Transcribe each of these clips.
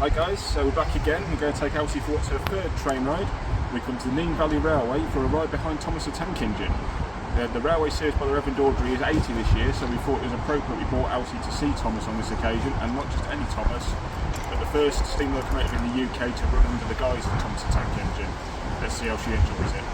Hi guys, so we're back again. We're going to take Elsie for what's her third train ride. We come to the Nene Valley Railway for a ride behind Thomas the Tank Engine. The railway serviced by the Reverend Awdry is 80 this year, so we thought it was appropriate we brought Elsie to see Thomas on this occasion, and not just any Thomas, but the first steam locomotive in the UK to run under the guise of Thomas the Tank Engine. Let's see how she enjoys it.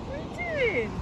What are you doing?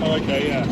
Oh, okay, yeah.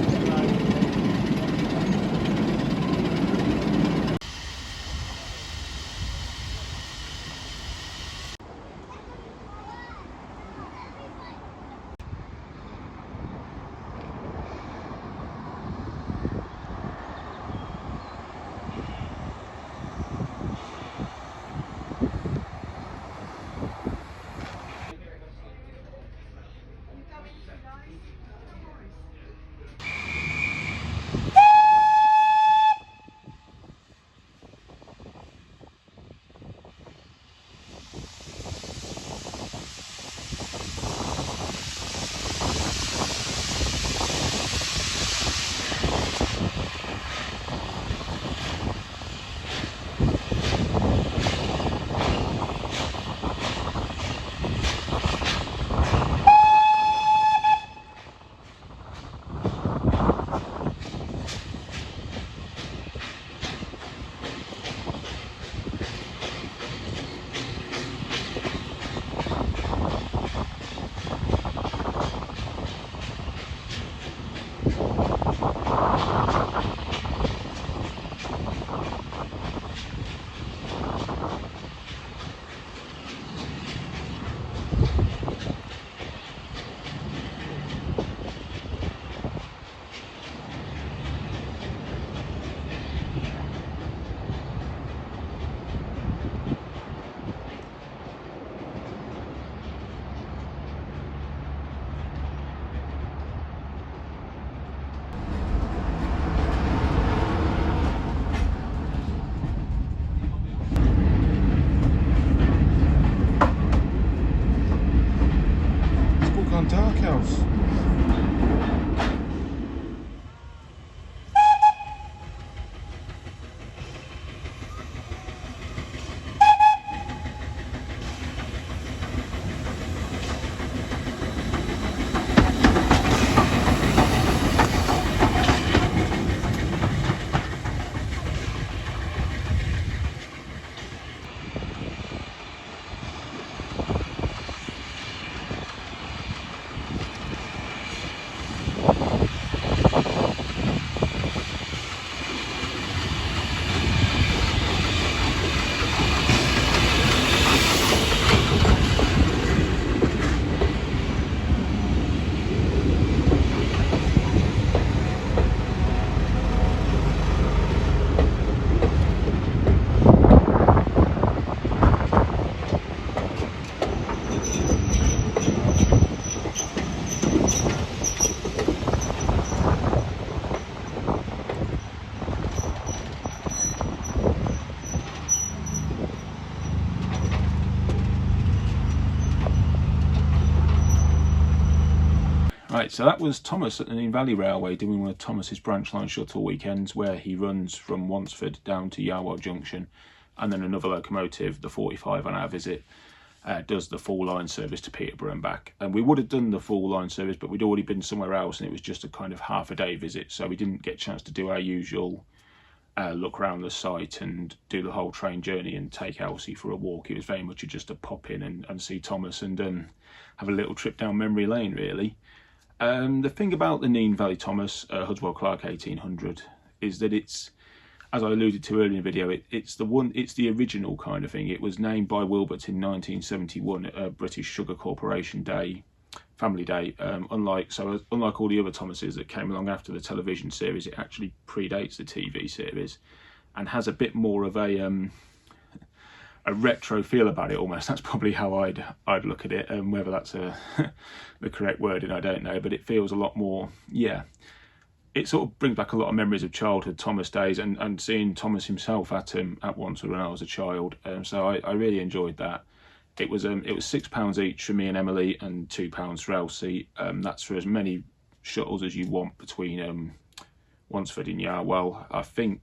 Right, so that was Thomas at the Nene Valley Railway doing one of Thomas's branch line shuttle weekends, where he runs from Wansford down to Yarwell Junction, and then another locomotive, the 45 on our visit, does the full line service to Peterborough and back. And we would have done the full line service, but we'd already been somewhere else, and it was just a kind of half a day visit, so we didn't get a chance to do our usual look around the site and do the whole train journey and take Elsie for a walk. It was very much just a pop in and see Thomas and have a little trip down memory lane, really. The thing about the Nene Valley Thomas, Hudswell Clark 1800, is that it's, as I alluded to earlier in the video, it's the original kind of thing. It was named by Wilbert in 1971 at a British Sugar Corporation Day, Family Day. Unlike all the other Thomases that came along after the television series, it actually predates the TV series and has a bit more of a retro feel about it almost. That's probably how I'd look at it, and whether that's the correct wording, I don't know, but it feels a lot more, yeah, it sort of brings back a lot of memories of childhood Thomas days and seeing Thomas himself at Wansford when I was a child. So I really enjoyed that. It was £6 each for me and Emily and £2 for Elsie. That's for as many shuttles as you want between Wansford and Yarwell. I think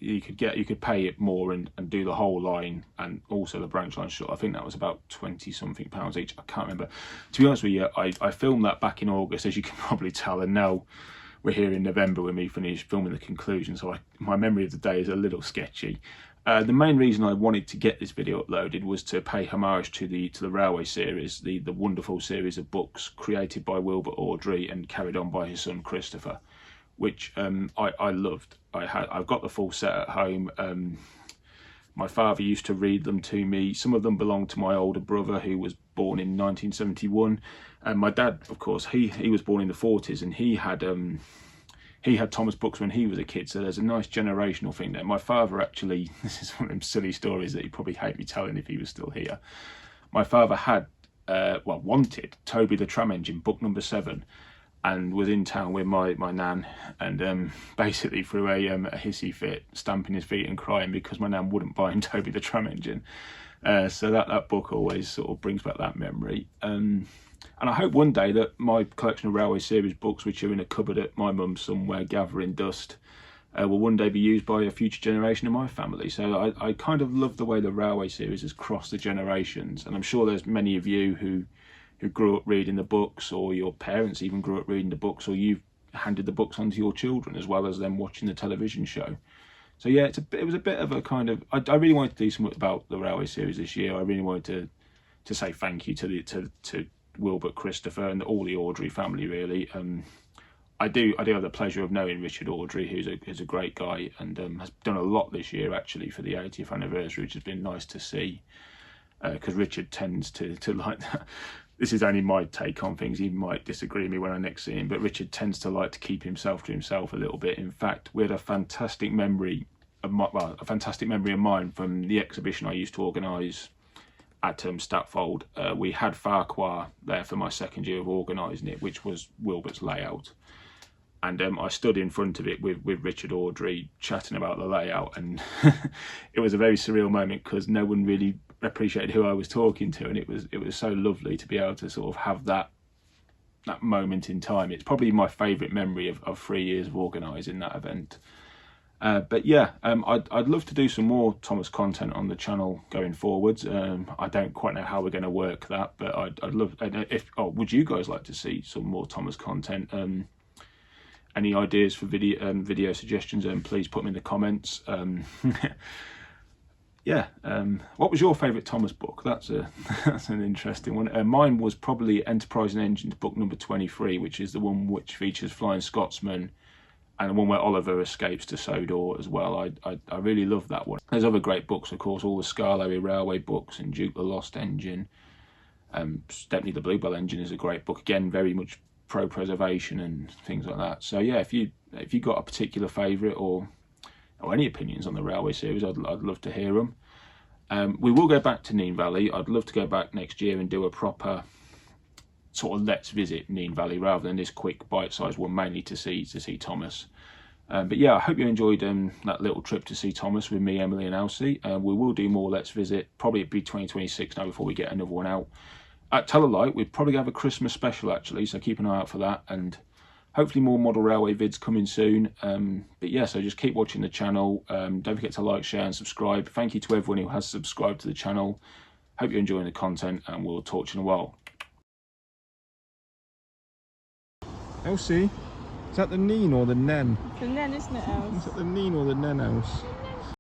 you could pay it more and do the whole line and also the branch line shuttle. I think that was about 20 something pounds each. I can't remember. To be honest with you, I filmed that back in August, as you can probably tell, and now we're here in November when we finished filming the conclusion, so my memory of the day is a little sketchy. The main reason I wanted to get this video uploaded was to pay homage to the Railway series, the wonderful series of books created by Wilbert Awdry and carried on by his son Christopher, which I loved. I've got the full set at home. My father used to read them to me. Some of them belonged to my older brother, who was born in 1971, and my dad, of course, he was born in the 40s, and he had Thomas books when he was a kid, so there's a nice generational thing there. My father actually, this is one of them silly stories that he'd probably hate me telling if he was still here. My father had, wanted Toby the Tram Engine, book number 7, and was in town with my nan, and basically threw a hissy fit, stamping his feet and crying because my nan wouldn't buy him Toby the Tram Engine. So that book always sort of brings back that memory. And I hope one day that my collection of Railway series books, which are in a cupboard at my mum's somewhere gathering dust, will one day be used by a future generation of my family. So I kind of love the way the Railway series has crossed the generations, and I'm sure there's many of you who grew up reading the books, or your parents even grew up reading the books, or you've handed the books on to your children as well as them watching the television show. So yeah, it was a bit of a kind of, I really wanted to do something about the Railway series this year. I really wanted to say thank you to Wilbert, Christopher, and all the Awdry family, really. I do have the pleasure of knowing Richard Awdry, who's a great guy, and has done a lot this year actually for the 80th anniversary, which has been nice to see, because Richard tends to like that. This is only my take on things. He might disagree with me when I next see him, but Richard tends to like to keep himself to himself a little bit. In fact, we had a fantastic memory of mine from the exhibition I used to organise at Statfold. We had Farquhar there for my second year of organising it, which was Wilbert's layout. And I stood in front of it with Richard Awdry chatting about the layout, and it was a very surreal moment because no one really appreciated who I was talking to, and it was so lovely to be able to sort of have that moment in time. It's probably my favourite memory of 3 years of organising that event. But yeah, I'd love to do some more Thomas content on the channel going forwards. I don't quite know how we're going to work that, but I'd love. Would you guys like to see some more Thomas content? Any ideas for video suggestions? Please put them in the comments. Yeah. What was your favourite Thomas book? That's an interesting one. Mine was probably Enterprising Engines book number 23, which is the one which features Flying Scotsman, and the one where Oliver escapes to Sodor as well. I really love that one. There's other great books, of course, all the Scarlowy Railway books and Duke the Lost Engine. Stepney the Bluebell Engine is a great book, again very much pro-preservation and things like that. So yeah, if you got a particular favourite or any opinions on the Railway series, I'd love to hear them. We will go back to Nene Valley. I'd love to go back next year and do a proper sort of let's visit Nene Valley rather than this quick bite-sized one, mainly to see Thomas. But yeah, I hope you enjoyed that little trip to see Thomas with me, Emily and Elsie. We will do more Let's Visit, probably it'll be 2026 now before we get another one out. Tell a lie, we'd probably have a Christmas special actually, so keep an eye out for that, and hopefully more model railway vids coming soon. But yeah, so just keep watching the channel. Don't forget to like, share and subscribe. Thank you to everyone who has subscribed to the channel. Hope you're enjoying the content, and we'll talk to you in a while. Elsie, is that the Nene or the Nen? The Nen, isn't it, Els? Is that the Nene or the Nen, Elsie?